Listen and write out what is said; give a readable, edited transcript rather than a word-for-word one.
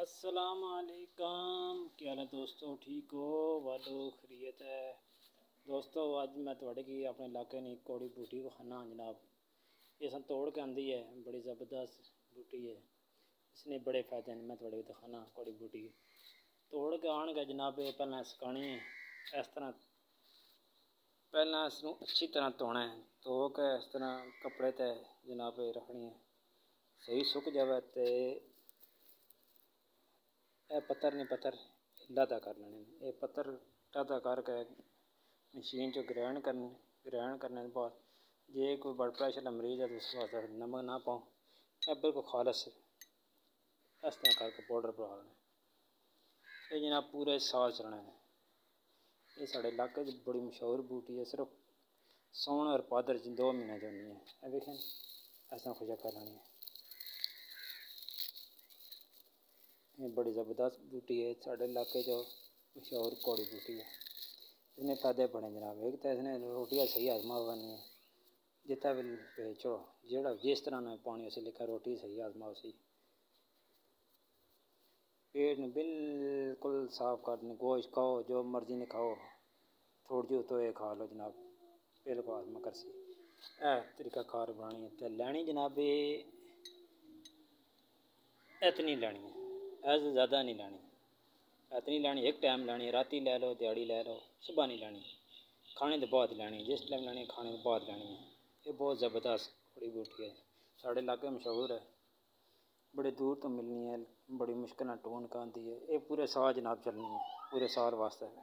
السلام علیکم، کیا حال ہے دوستو؟ ٹھیک ہو؟ والو خیریت ہے دوستو؟ اج میں تھوڑے کی اپنے علاقے نہیں کوڑی بوٹی کو کھانا جناب، یہ سن توڑ کے آندی ہے، بڑی زبردست بوٹی ہے، اس نے بڑے فائدے ہیں۔ میں تھوڑے دکھانا کوڑی بوٹی توڑ کے آن گے جناب۔ پہلے سکانی ہے اس طرح، پہلے اس کو اچھی طرح دھونا ہے، دھو کے اس طرح کپڑے تے جناب رکھنی ہے، صحیح سک جائے تے اے پتر نہیں پتر لادا کر لینے، یہ پتر لادا کر کے مشین چ گرائنڈ کرنے کے بعد جے کوئی بلڈ پریشر کا مریض ہے تو اس واسطے نمک نہ پاؤ، یہ بالکل خالص اس طرح کر کے پاؤڈر بنا لینا، یہ جناب پورے سال چلنا ہے۔ یہ سارے علاقے کی بڑی مشہور بوٹی ہے، صرف سون اور پادر 2 مہینے جو نہیں ہے، یہ دیکھیں اس طرح خوشک کر لینی ہے۔ یہ بڑی زبردست بوٹی ہے، سارے علاقے جو مشہور کوڑی بوٹی ہے، اس نے فائدے بڑے جناب۔ ایک تو اس نے روٹیاں صحیح ہضم بنی ہے، جتنا بھی بیچو جیڑا جس طرح نے پانی اسے لکھا روٹی صحیح ہضم سی، پیٹ نے بالکل صاف کر دیں، گوشت کھاؤ جو مرضی نے کھاؤ، تھوڑی جو تو یہ کھا لو جناب، بالکل ہضم کر سی۔ طریقہ کار بنانی ہے تو لینی جناب، اتنی لینی ہے، ایسے زیادہ نہیں لینی، اتنی لینی ایک ٹائم لینی، راتی لے لو دیہڑی لے لو، صبح نہیں لینی، کھانے تو بعد لینی، جس ٹائم لینی کھانے تو بعد لینی ہے۔ یہ بہت زبردست کوڑی بوٹی ہے، سارے علاقے مشہور ہے، بڑے دور تو ملنی ہے، بڑی مشکل نہ ٹون کا آتی ہے، یہ پورے سال جناب چلنی ہے، پورے سال واسطے ہے۔